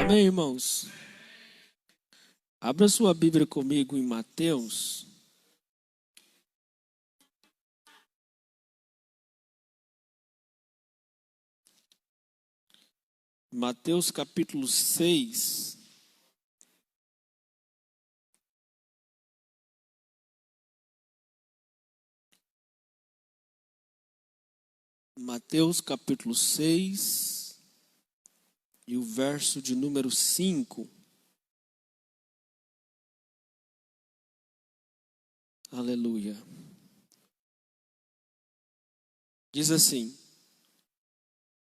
Amém, irmãos? Abra sua Bíblia comigo em Mateus. Mateus capítulo 6. Mateus capítulo 6 e o verso de número 5. Aleluia. Diz assim: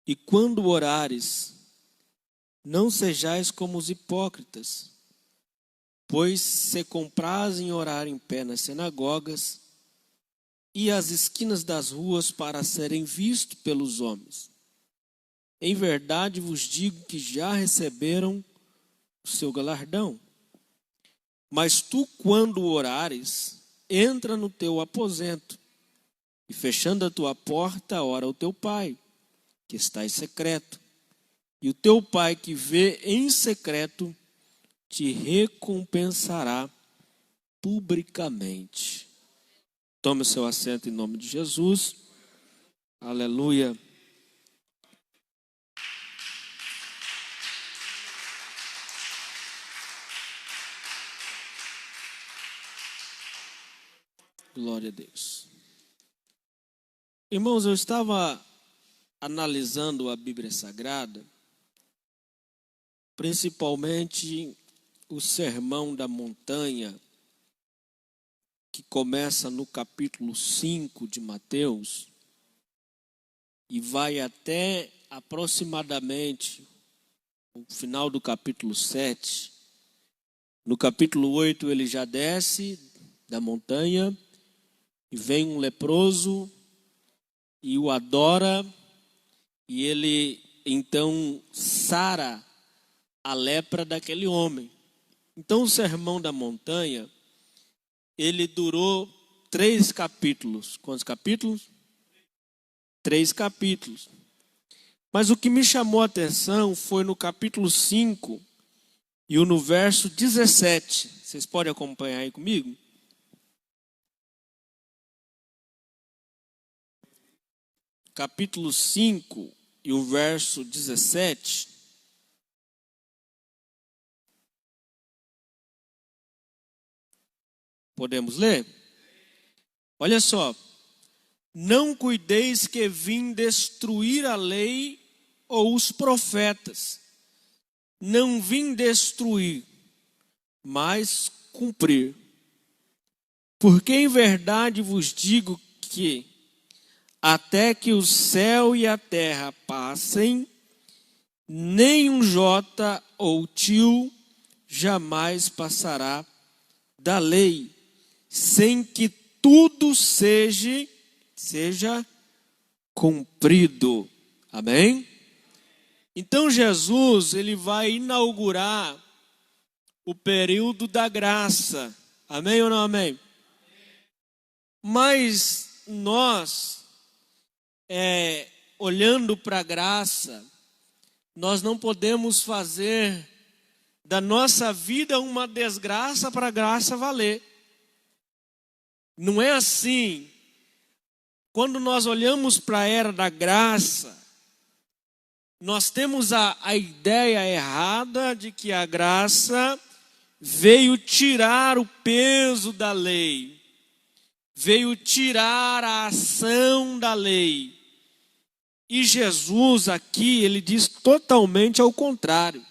E quando orares, não sejais como os hipócritas, pois se comprazem orar em pé nas sinagogas e às esquinas das ruas para serem vistos pelos homens. Em verdade vos digo que já receberam o seu galardão. Mas tu, quando orares, entra no teu aposento e, fechando a tua porta, ora ao teu pai, que está em secreto. E o teu pai, que vê em secreto, te recompensará publicamente. Tome o seu assento em nome de Jesus. Aleluia. Glória a Deus. Irmãos, eu estava analisando a Bíblia Sagrada, principalmente o Sermão da Montanha, que começa no capítulo 5 de Mateus e vai até aproximadamente o final do capítulo 7. No capítulo 8 ele já desce da montanha e vem um leproso e o adora, e ele então sara a lepra daquele homem. Então o Sermão da Montanha, ele durou 3 capítulos. Quantos capítulos? 3 capítulos. Mas o que me chamou a atenção foi no capítulo 5 e no verso 17. Vocês podem acompanhar aí comigo? Capítulo 5 e o verso 17. Podemos ler? Olha só. Não cuideis que vim destruir a lei ou os profetas. Não vim destruir, mas cumprir. Porque em verdade vos digo que até que o céu e a terra passem, nem um jota ou tio jamais passará da lei, sem que tudo seja cumprido. Amém? Então Jesus, ele vai inaugurar o período da graça. Amém ou não amém? Mas nós, olhando para a graça, nós não podemos fazer da nossa vida uma desgraça para a graça valer. Não é assim. Quando nós olhamos para a era da graça, nós temos a ideia errada de que a graça veio tirar o peso da lei, veio tirar a ação da lei. E Jesus aqui, ele diz totalmente ao contrário.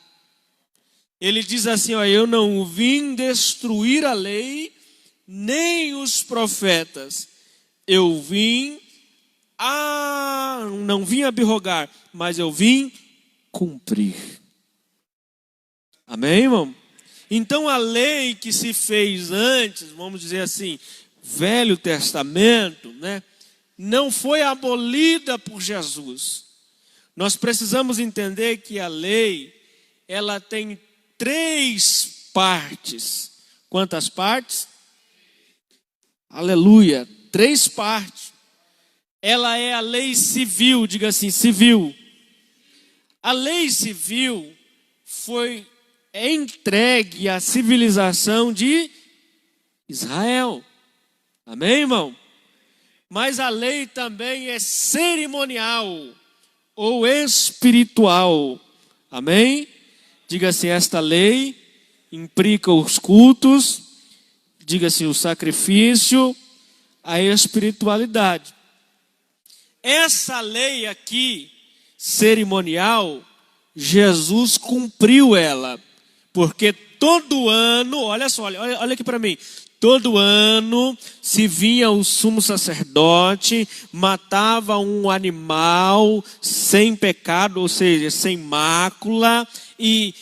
Ele diz assim, eu não vim destruir a lei, nem os profetas. Eu não vim abrogar, mas eu vim cumprir. Amém, irmão? Então a lei que se fez antes, vamos dizer assim, Velho Testamento, né, não foi abolida por Jesus. Nós precisamos entender que a lei, ela tem 3 partes. Quantas partes? Aleluia, 3 partes. Ela é a lei civil, diga assim, civil. A lei civil foi entregue à civilização de Israel. Amém, irmão? Mas a lei também é cerimonial ou espiritual. Amém? Diga-se, esta lei implica os cultos, diga-se o sacrifício, a espiritualidade. Essa lei aqui, cerimonial, Jesus cumpriu ela. Porque todo ano, olha só, olha aqui para mim. Todo ano se vinha o sumo sacerdote, matava um animal sem pecado, ou seja, sem mácula, e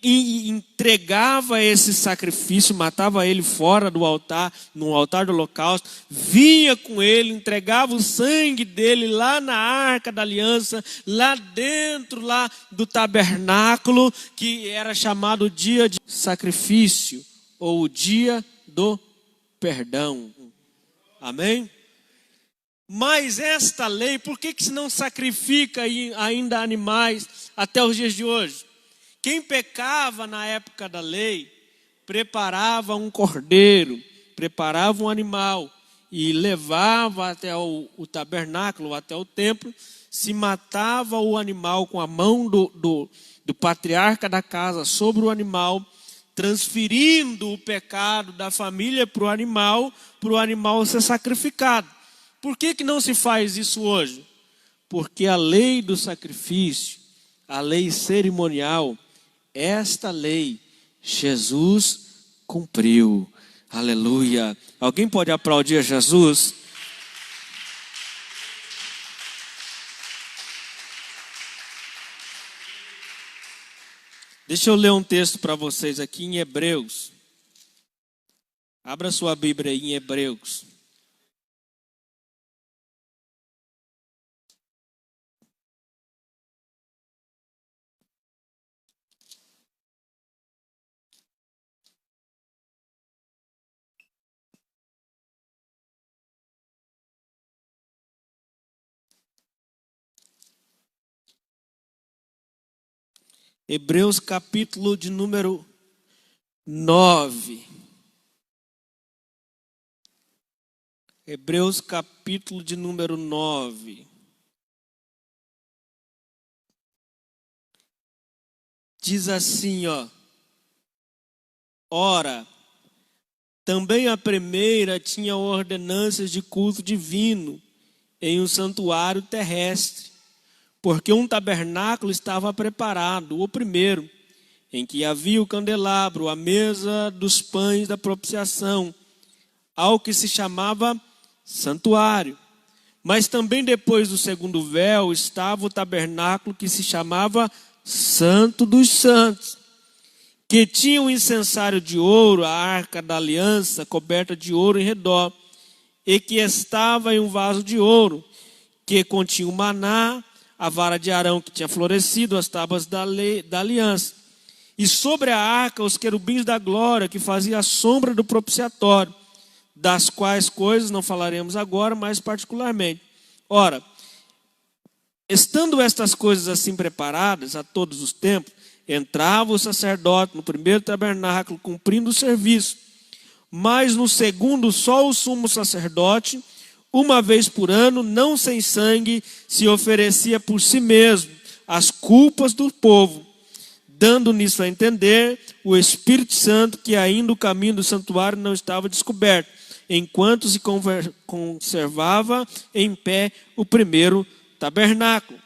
entregava esse sacrifício, matava ele fora do altar, no altar do holocausto, vinha com ele, entregava o sangue dele lá na arca da aliança, lá dentro lá do tabernáculo, que era chamado dia de sacrifício, ou o dia do perdão. Amém? Mas esta lei, por que se não sacrifica ainda animais até os dias de hoje? Quem pecava na época da lei, preparava um cordeiro, preparava um animal e levava até o tabernáculo, até o templo, se matava o animal com a mão do patriarca da casa sobre o animal, transferindo o pecado da família para o animal ser sacrificado. Por que não se faz isso hoje? Porque a lei do sacrifício, a lei cerimonial, esta lei, Jesus cumpriu. Aleluia. Alguém pode aplaudir a Jesus? Deixa eu ler um texto para vocês aqui em Hebreus. Abra sua Bíblia aí em Hebreus. Hebreus capítulo de número 9. Hebreus capítulo de número 9. Diz assim, ó. Ora, também a primeira tinha ordenanças de culto divino em um santuário terrestre, porque um tabernáculo estava preparado, o primeiro, em que havia o candelabro, a mesa dos pães da propiciação, ao que se chamava santuário. Mas também depois do segundo véu estava o tabernáculo que se chamava Santo dos Santos, que tinha um incensário de ouro, a arca da aliança coberta de ouro em redor, e que estava em um vaso de ouro, que continha o maná, a vara de Arão que tinha florescido, as tábuas da aliança. E sobre a arca os querubins da glória, que fazia a sombra do propiciatório, das quais coisas não falaremos agora, mais particularmente. Ora, estando estas coisas assim preparadas a todos os tempos, entrava o sacerdote no primeiro tabernáculo, cumprindo o serviço. Mas no segundo, só o sumo sacerdote, uma vez por ano, não sem sangue, se oferecia por si mesmo as culpas do povo, dando nisso a entender o Espírito Santo que ainda o caminho do santuário não estava descoberto, enquanto se conservava em pé o primeiro tabernáculo.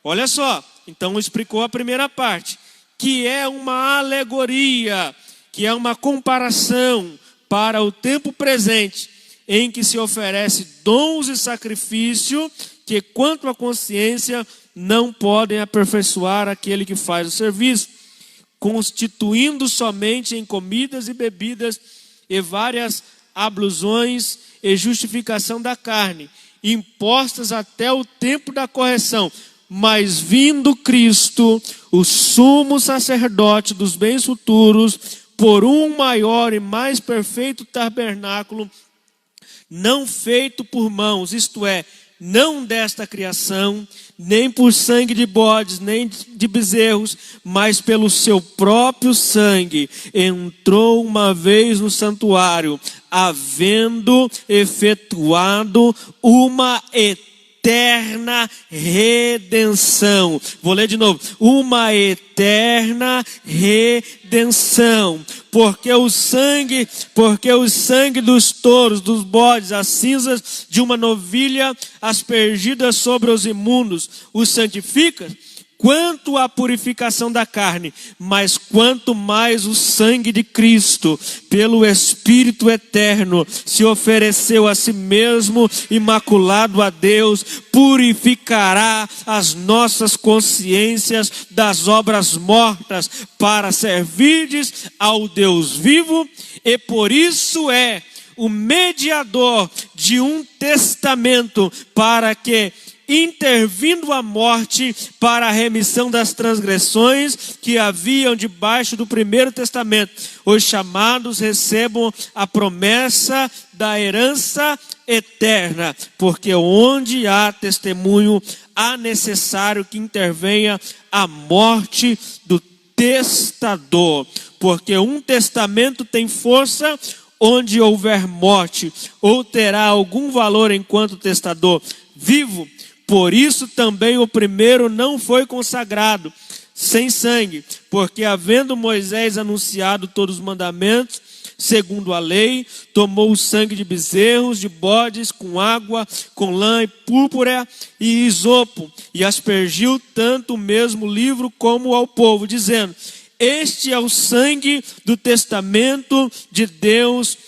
Olha só, então explicou a primeira parte, que é uma alegoria, que é uma comparação para o tempo presente, em que se oferece dons e sacrifício que, quanto à consciência, não podem aperfeiçoar aquele que faz o serviço, constituindo somente em comidas e bebidas e várias ablusões e justificação da carne, impostas até o tempo da correção. Mas vindo Cristo, o sumo sacerdote dos bens futuros, por um maior e mais perfeito tabernáculo, não feito por mãos, isto é, não desta criação, nem por sangue de bodes, nem de bezerros, mas pelo seu próprio sangue, entrou uma vez no santuário, havendo efetuado uma eterna redenção. Vou ler de novo. Uma eterna redenção. Porque o sangue dos touros, dos bodes, as cinzas de uma novilha aspergidas sobre os imundos, os santifica, quanto à purificação da carne, mas quanto mais o sangue de Cristo, pelo Espírito eterno, se ofereceu a si mesmo, imaculado a Deus, purificará as nossas consciências das obras mortas, para servirdes ao Deus vivo, e por isso é o mediador de um testamento, para que, intervindo a morte para a remissão das transgressões que haviam debaixo do primeiro testamento, os chamados recebam a promessa da herança eterna, porque onde há testemunho, há necessário que intervenha a morte do testador, porque um testamento tem força onde houver morte, ou terá algum valor enquanto testador vivo. Por isso também o primeiro não foi consagrado sem sangue, porque havendo Moisés anunciado todos os mandamentos, segundo a lei, tomou o sangue de bezerros, de bodes, com água, com lã e púrpura e isopo, e aspergiu tanto o mesmo livro como ao povo, dizendo: este é o sangue do testamento de Deus,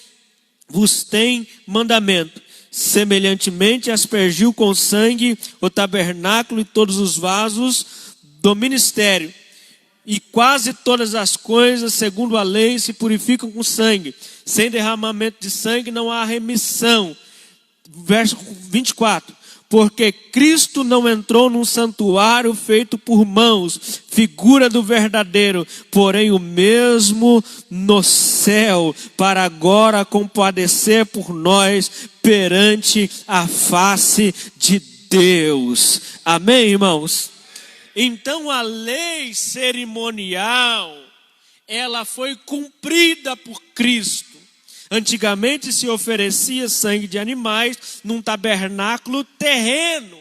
vos tem mandamento. Semelhantemente aspergiu com sangue o tabernáculo e todos os vasos do ministério. E quase todas as coisas, segundo a lei, se purificam com sangue. Sem derramamento de sangue não há remissão. Verso 24. Porque Cristo não entrou num santuário feito por mãos, figura do verdadeiro, porém o mesmo no céu, para agora compadecer por nós perante a face de Deus. Amém, irmãos? Então a lei cerimonial, ela foi cumprida por Cristo. Antigamente se oferecia sangue de animais num tabernáculo terreno,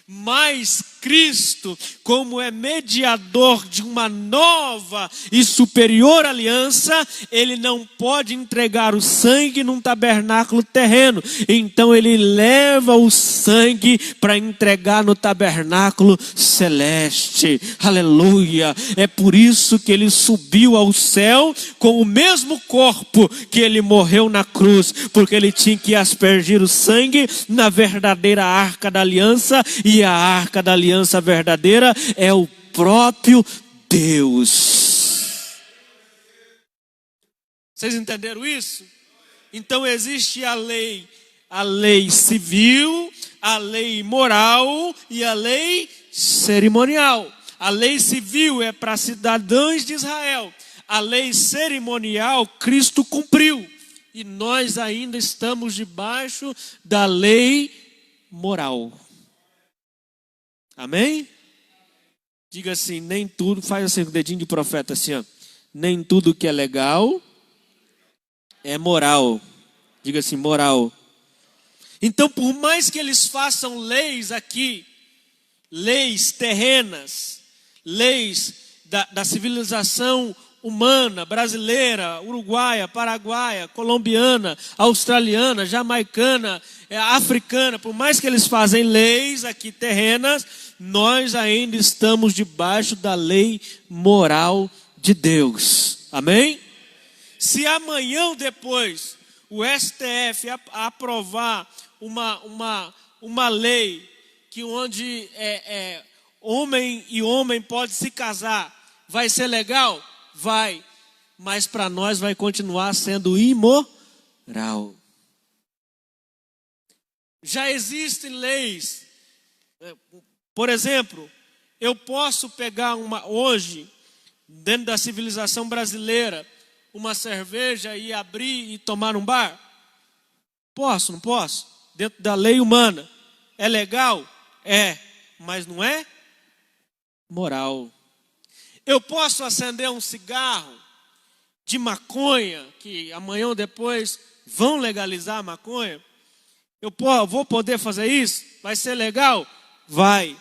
mas Cristo, como é mediador de uma nova e superior aliança, ele não pode entregar o sangue num tabernáculo terreno. Então ele leva o sangue para entregar no tabernáculo celeste. Aleluia! É por isso que ele subiu ao céu com o mesmo corpo que ele morreu na cruz, porque ele tinha que aspergir o sangue na verdadeira arca da aliança, e a arca da aliança verdadeira é o próprio Deus. Vocês entenderam isso? Então existe a lei civil, a lei moral e a lei cerimonial. A lei civil é para cidadãos de Israel. A lei cerimonial Cristo cumpriu. E nós ainda estamos debaixo da lei moral. Amém? Diga assim, nem tudo, faz assim com o dedinho de profeta assim, ó. Nem tudo que é legal é moral. Diga assim, moral. Então, por mais que eles façam leis aqui, leis terrenas, leis da civilização humana, brasileira, uruguaia, paraguaia, colombiana, australiana, jamaicana, africana, por mais que eles fazem leis aqui terrenas, nós ainda estamos debaixo da lei moral de Deus. Amém? Se amanhã ou depois o STF aprovar uma lei que onde homem e homem pode se casar, vai ser legal? Vai, mas para nós vai continuar sendo imoral. Já existem leis. Por exemplo, eu posso pegar hoje, dentro da civilização brasileira, uma cerveja e abrir e tomar num bar? Posso, não posso? Dentro da lei humana. É legal? É, mas não é moral. Eu posso acender um cigarro de maconha, que amanhã ou depois vão legalizar a maconha. Vou poder fazer isso? Vai ser legal? Vai.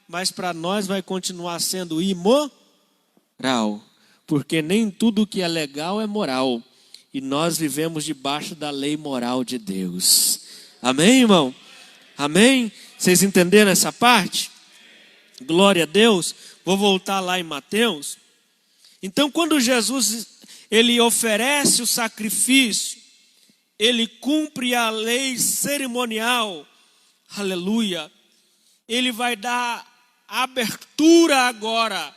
Mas para nós vai continuar sendo imoral. Porque nem tudo que é legal é moral. E nós vivemos debaixo da lei moral de Deus. Amém, irmão? Amém? Vocês entenderam essa parte? Glória a Deus. Vou voltar lá em Mateus. Então, quando Jesus ele oferece o sacrifício, ele cumpre a lei cerimonial, aleluia. Ele vai dar abertura agora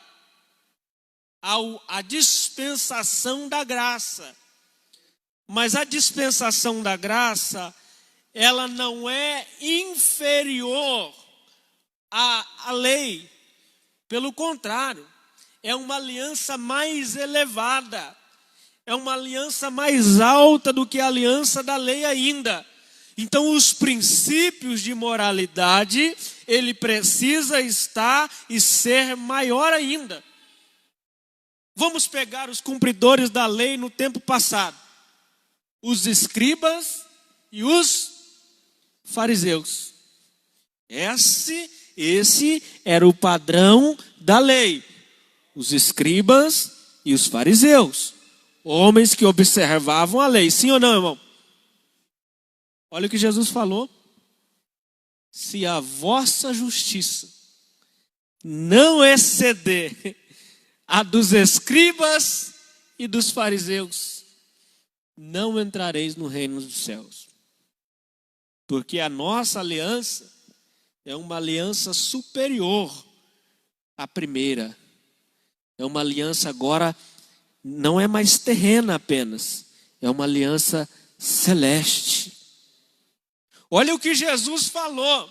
à dispensação da graça. Mas a dispensação da graça, ela não é inferior à lei. Pelo contrário, é uma aliança mais elevada. É uma aliança mais alta do que a aliança da lei ainda. Então os princípios de moralidade, ele precisa estar e ser maior ainda. Vamos pegar os cumpridores da lei no tempo passado. Os escribas e os fariseus. Esse era o padrão da lei. Os escribas e os fariseus. Homens que observavam a lei. Sim ou não, irmão? Olha o que Jesus falou. Se a vossa justiça não exceder a dos escribas e dos fariseus, não entrareis no reino dos céus. Porque a nossa aliança é uma aliança superior à primeira. É uma aliança agora, não é mais terrena apenas, é uma aliança celeste. Olha o que Jesus falou.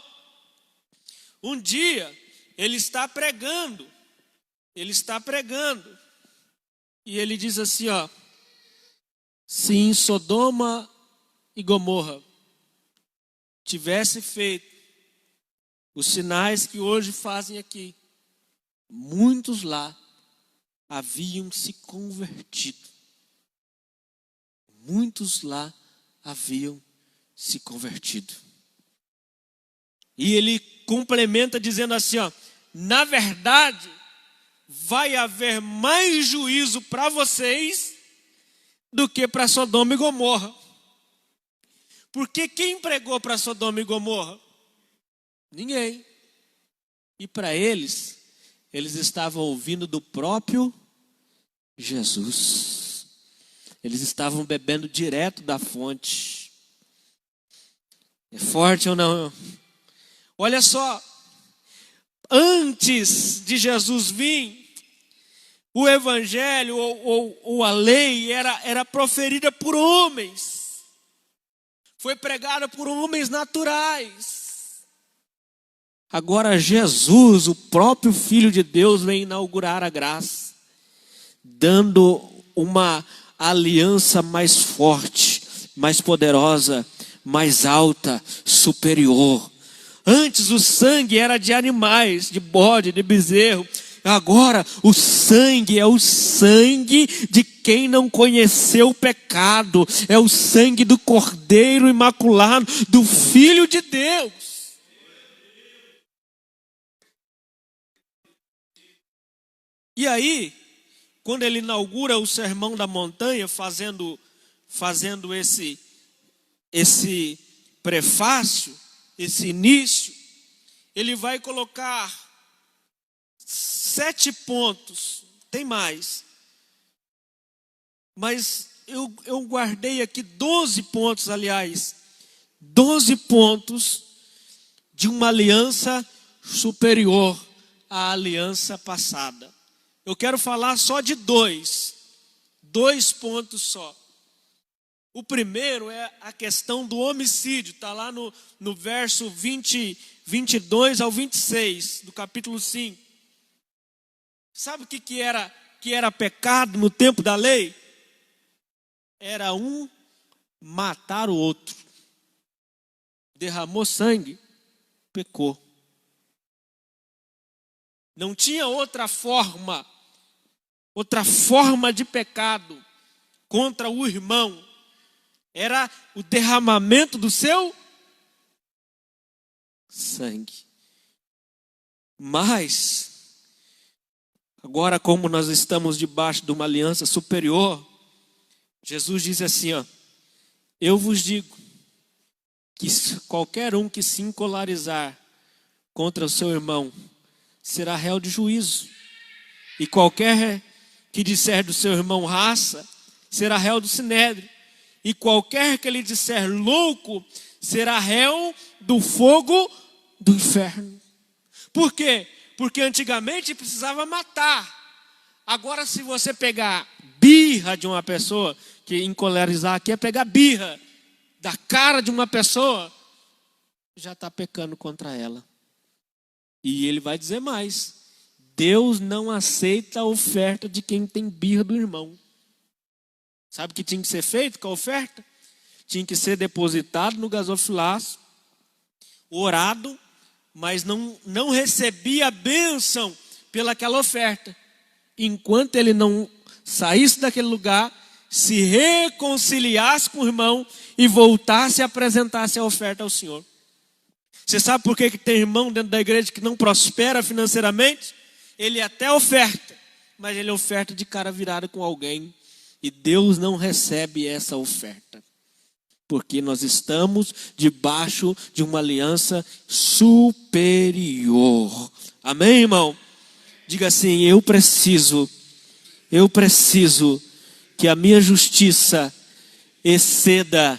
Um dia, ele está pregando, e ele diz assim, ó: se em Sodoma e Gomorra tivesse feito os sinais que hoje fazem aqui, muitos lá haviam se convertido. Muitos lá haviam se convertido. E ele complementa dizendo assim, ó: na verdade, vai haver mais juízo para vocês do que para Sodoma e Gomorra. Porque quem pregou para Sodoma e Gomorra? Ninguém. E para eles estavam ouvindo do próprio Jesus. Eles estavam bebendo direto da fonte. É forte ou não? Olha só, antes de Jesus vir, o evangelho ou a lei era proferida por homens. Foi pregada por homens naturais. Agora Jesus, o próprio Filho de Deus, vem inaugurar a graça, dando uma aliança mais forte, mais poderosa, mais alta, superior. Antes o sangue era de animais, de bode, de bezerro. Agora o sangue é o sangue de quem não conheceu o pecado. É o sangue do Cordeiro Imaculado, do Filho de Deus. E aí, quando ele inaugura o Sermão da Montanha, fazendo esse prefácio, esse início, ele vai colocar 7 pontos, tem mais, mas eu guardei aqui 12 pontos, aliás, 12 pontos de uma aliança superior à aliança passada. Eu quero falar só de 2 pontos só. O primeiro é a questão do homicídio, está lá no verso 22 ao 26 do capítulo 5. Sabe o que era pecado no tempo da lei? Era um matar o outro. Derramou sangue, pecou. Não tinha outra forma de pecado contra o irmão. Era o derramamento do seu sangue. Mas, agora como nós estamos debaixo de uma aliança superior, Jesus diz assim, ó: eu vos digo que qualquer um que se encolarizar contra o seu irmão será réu de juízo. E qualquer que disser do seu irmão raça será réu do sinédrio. E qualquer que lhe disser louco será réu do fogo do inferno. Por quê? Porque antigamente precisava matar. Agora, se você pegar birra de uma pessoa, que encolarizar aqui é pegar birra da cara de uma pessoa, já está pecando contra ela. E ele vai dizer mais: Deus não aceita a oferta de quem tem birra do irmão. Sabe o que tinha que ser feito com a oferta? Tinha que ser depositado no gasofilaço, orado, mas não recebia a bênção pelaquela oferta. Enquanto ele não saísse daquele lugar, se reconciliasse com o irmão e voltasse e apresentasse a oferta ao Senhor. Você sabe por que tem irmão dentro da igreja que não prospera financeiramente? Ele até oferta, mas ele oferta de cara virada com alguém. E Deus não recebe essa oferta. Porque nós estamos debaixo de uma aliança superior. Amém, irmão? Diga assim: eu preciso que a minha justiça exceda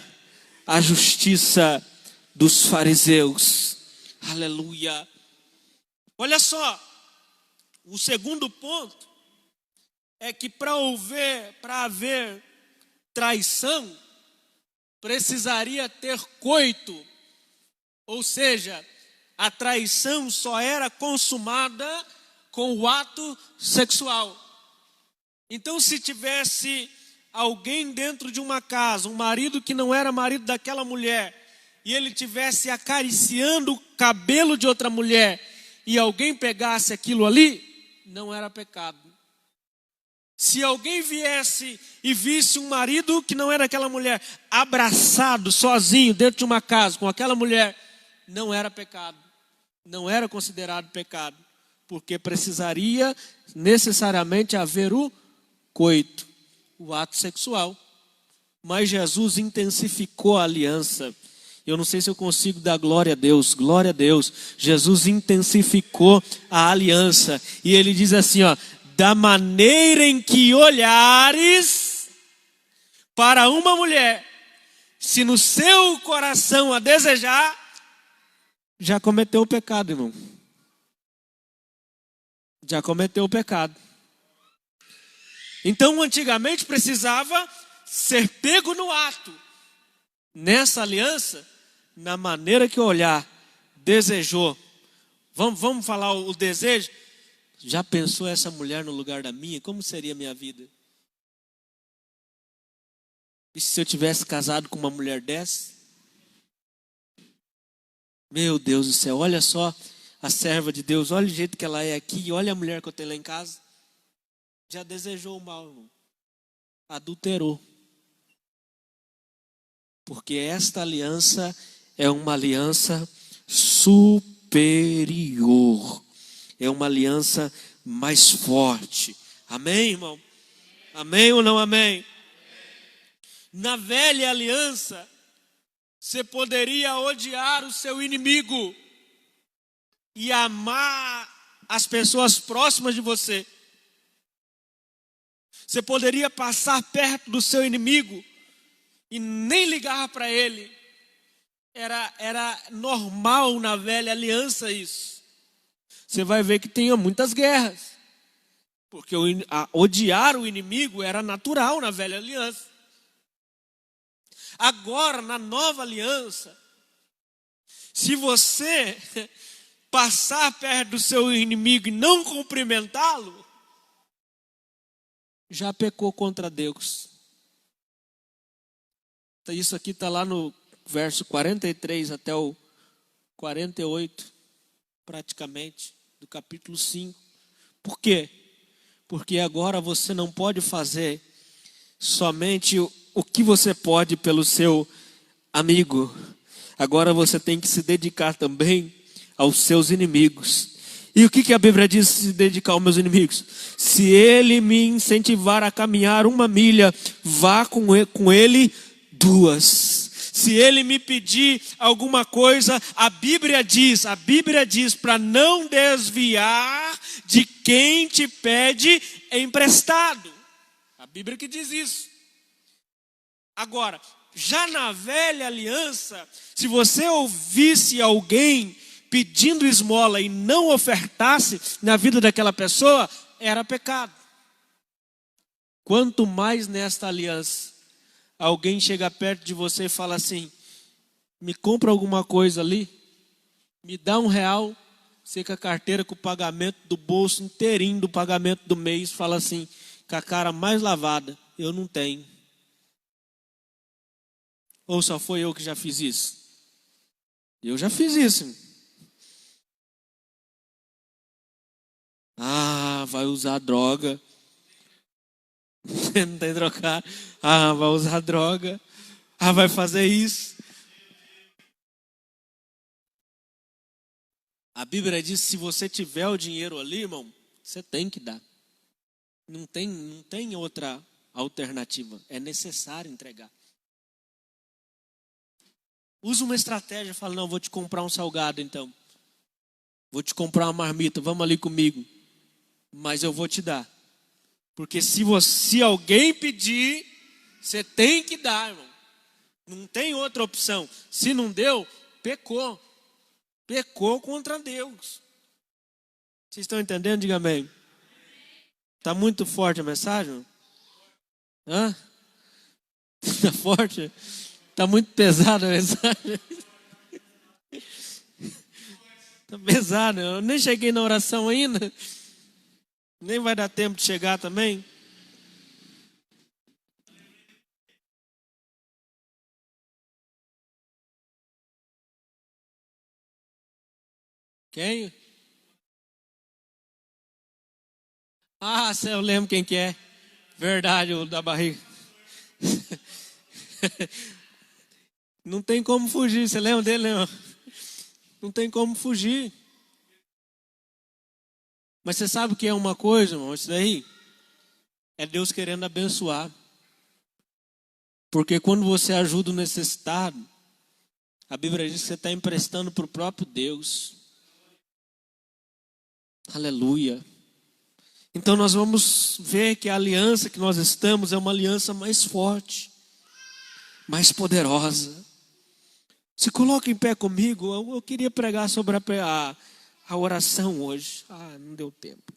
a justiça dos fariseus. Aleluia. Olha só, o segundo ponto é que para haver traição, precisaria ter coito. Ou seja, a traição só era consumada com o ato sexual. Então, se tivesse alguém dentro de uma casa, um marido que não era marido daquela mulher, e ele tivesse acariciando o cabelo de outra mulher, e alguém pegasse aquilo ali, não era pecado. Se alguém viesse e visse um marido que não era aquela mulher, abraçado, sozinho, dentro de uma casa com aquela mulher, não era pecado. Não era considerado pecado. Porque precisaria necessariamente haver o coito, o ato sexual. Mas Jesus intensificou a aliança. Eu não sei se eu consigo dar glória a Deus. Glória a Deus. Jesus intensificou a aliança. E ele diz assim, ó: da maneira em que olhares para uma mulher, se no seu coração a desejar, já cometeu o pecado, irmão. Já cometeu o pecado. Então, antigamente precisava ser pego no ato. Nessa aliança, na maneira que olhar, desejou. Vamos falar o desejo? Já pensou essa mulher no lugar da minha? Como seria a minha vida? E se eu tivesse casado com uma mulher dessa? Meu Deus do céu, olha só a serva de Deus, olha o jeito que ela é aqui, e olha a mulher que eu tenho lá em casa. Já desejou o mal, irmão. Adulterou. Porque esta aliança é uma aliança superior. É uma aliança mais forte. Amém, irmão? Amém ou não amém? Na velha aliança, você poderia odiar o seu inimigo e amar as pessoas próximas de você. Você poderia passar perto do seu inimigo e nem ligar para ele. Era normal na velha aliança isso. Você vai ver que tinha muitas guerras. Porque odiar o inimigo era natural na velha aliança. Agora, na nova aliança, se você passar perto do seu inimigo e não cumprimentá-lo, já pecou contra Deus. Isso aqui está lá no verso 43 até o 48, praticamente, do capítulo 5. Por quê? Porque agora você não pode fazer somente o que você pode pelo seu amigo. Agora você tem que se dedicar também aos seus inimigos. E o que a Bíblia diz se dedicar aos meus inimigos? Se ele me incentivar a caminhar 1 milha, vá com ele 2. Se ele me pedir alguma coisa, a Bíblia diz para não desviar de quem te pede emprestado. A Bíblia que diz isso. Agora, já na velha aliança, se você ouvisse alguém pedindo esmola e não ofertasse na vida daquela pessoa, era pecado. Quanto mais nesta aliança, alguém chega perto de você e fala assim: me compra alguma coisa ali, me dá R$1, você com a carteira, com o pagamento do bolso inteirinho do pagamento do mês, fala assim, com a cara mais lavada: eu não tenho. Ou só foi eu que já fiz isso? Eu já fiz isso. Vai usar droga. Não tem trocar. Vai usar droga. Vai fazer isso. A Bíblia diz: se você tiver o dinheiro ali, irmão, você tem que dar. Não tem outra alternativa. É necessário entregar. Usa uma estratégia, fala: não, vou te comprar um salgado então. Vou te comprar uma marmita, vamos ali comigo. Mas eu vou te dar. Porque se alguém pedir, você tem que dar, irmão. Não tem outra opção. Se não deu, pecou. Pecou contra Deus. Vocês estão entendendo? Diga amém. Está muito forte a mensagem? Está forte? Está muito pesada a mensagem? Está pesada. Eu nem cheguei na oração ainda. Nem vai dar tempo de chegar também. Quem? Eu lembro quem que é. Verdade, o da barriga. Não tem como fugir. Você lembra dele, não? Não tem como fugir. Mas você sabe o que é uma coisa, irmão? Isso daí é Deus querendo abençoar. Porque quando você ajuda o necessitado, a Bíblia diz que você está emprestando para o próprio Deus. Aleluia. Então nós vamos ver que a aliança que nós estamos é uma aliança mais forte, mais poderosa. Se coloca em pé comigo. Eu queria pregar sobre a oração hoje. Não deu tempo.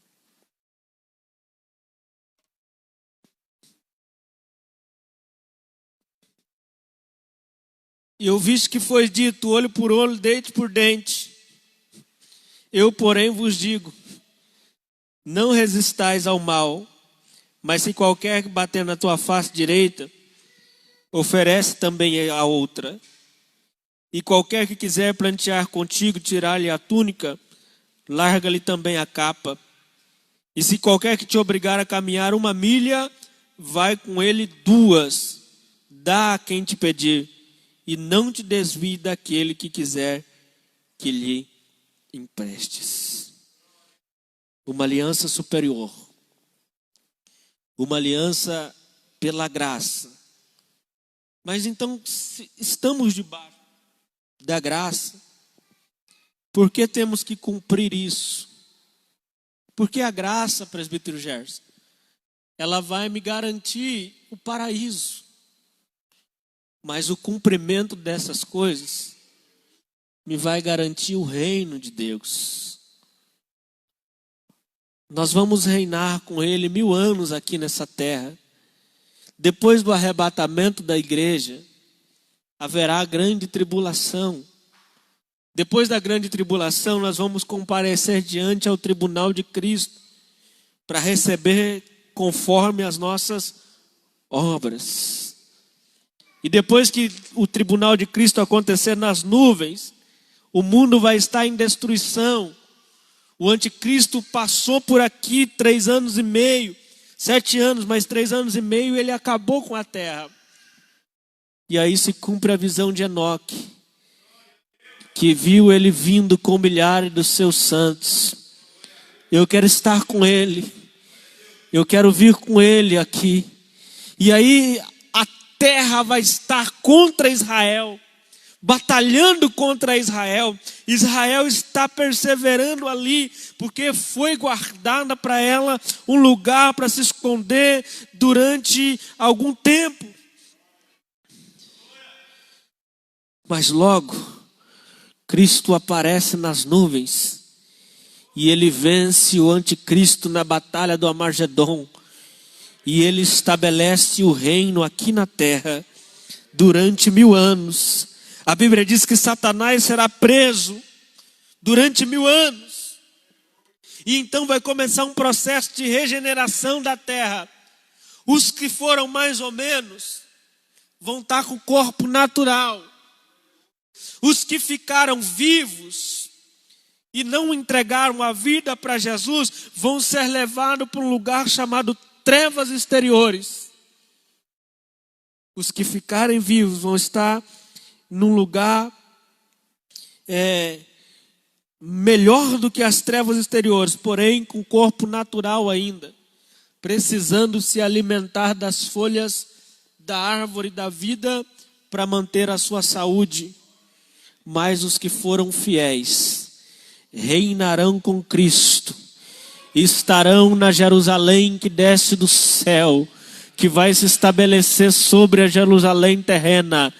E eu visto que foi dito: olho por olho, dente por dente. Eu, porém, vos digo: não resistais ao mal, mas se qualquer que bater na tua face direita, oferece também a outra. E qualquer que quiser plantear contigo, tirar-lhe a túnica, larga-lhe também a capa. E se qualquer que te obrigar a caminhar 1 milha, vai com ele 2. Dá a quem te pedir, e não te desvie daquele que quiser que lhe emprestes. Uma aliança superior. Uma aliança pela graça. Mas então, se estamos debaixo da graça, por que temos que cumprir isso? Porque a graça, presbítero Gerson, ela vai me garantir o paraíso. Mas o cumprimento dessas coisas me vai garantir o reino de Deus. Nós vamos reinar com Ele 1000 anos aqui nessa terra. Depois do arrebatamento da igreja, haverá grande tribulação. Depois da grande tribulação, nós vamos comparecer diante ao tribunal de Cristo para receber conforme as nossas obras. E depois que o tribunal de Cristo acontecer nas nuvens, O mundo vai estar em destruição. O anticristo passou por aqui 3 anos e meio, 7 anos, mais 3 anos e meio, ele acabou com a terra. E aí se cumpre a visão de Enoque, que viu ele vindo com milhares dos seus santos. Eu quero estar com ele. Eu quero vir com ele aqui. E aí a terra vai estar contra Israel, batalhando contra Israel. Israel está perseverando ali, porque foi guardada para ela um lugar para se esconder durante algum tempo. Mas logo, Cristo aparece nas nuvens, e ele vence o anticristo na batalha do Armagedon, e ele estabelece o reino aqui na terra durante 1000 anos. A Bíblia diz que Satanás será preso durante 1000 anos. E então vai começar um processo de regeneração da terra. Os que foram mais ou menos vão estar com o corpo natural. Os que ficaram vivos e não entregaram a vida para Jesus vão ser levados para um lugar chamado trevas exteriores. Os que ficarem vivos vão estar num lugar melhor do que as trevas exteriores, porém com corpo natural ainda, precisando se alimentar das folhas da árvore da vida para manter a sua saúde. Mas os que foram fiéis reinarão com Cristo, estarão na Jerusalém que desce do céu, que vai se estabelecer sobre a Jerusalém terrena.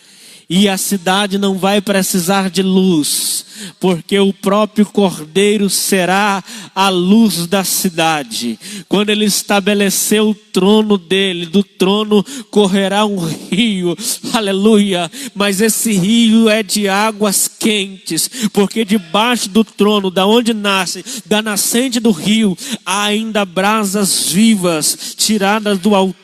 E a cidade não vai precisar de luz, porque o próprio Cordeiro será a luz da cidade. Quando ele estabelecer o trono dele, do trono correrá um rio, aleluia. Mas esse rio é de águas quentes, porque debaixo do trono, da onde nasce, da nascente do rio, há ainda brasas vivas, tiradas do altar.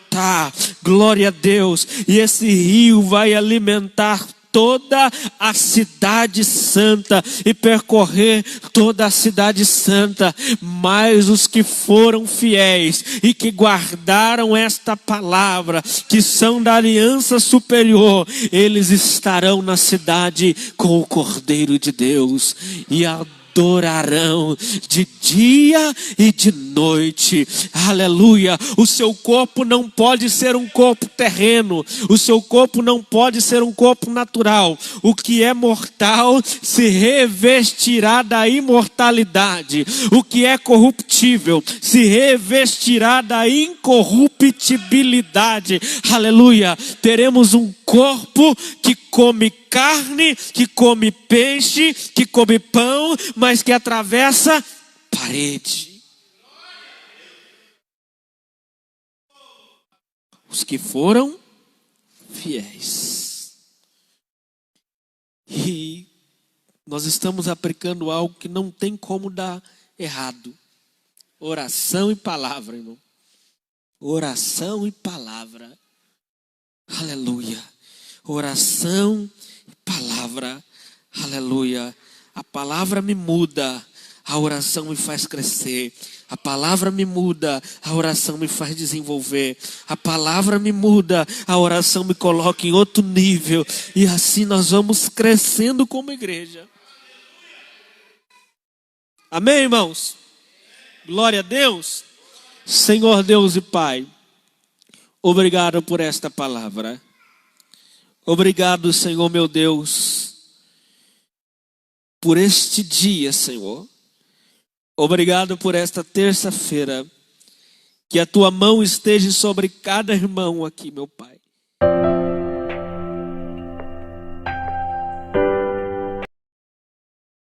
Glória a Deus. E esse rio vai alimentar toda a cidade santa e percorrer toda a cidade santa. Mas os que foram fiéis e que guardaram esta palavra, que são da aliança superior, eles estarão na cidade com o Cordeiro de Deus e adorarão de dia e de noite, aleluia. O seu corpo não pode ser um corpo terreno, o seu corpo não pode ser um corpo natural. O que é mortal se revestirá da imortalidade, o que é corruptível se revestirá da incorruptibilidade, aleluia. Teremos um corpo que come carne, que come peixe, que come pão, mas que atravessa parede. Os que foram fiéis. E nós estamos aplicando algo que não tem como dar errado. Oração e palavra, irmão. Oração e palavra. Aleluia. Oração e palavra. Aleluia. A palavra me muda, a oração me faz crescer. A palavra me muda, a oração me faz desenvolver. A palavra me muda, a oração me coloca em outro nível. E assim nós vamos crescendo como igreja. Amém, irmãos? Glória a Deus. Senhor Deus e Pai, obrigado por esta palavra. Obrigado, Senhor meu Deus, por este dia, Senhor. Obrigado por esta terça-feira. Que a tua mão esteja sobre cada irmão aqui, meu Pai.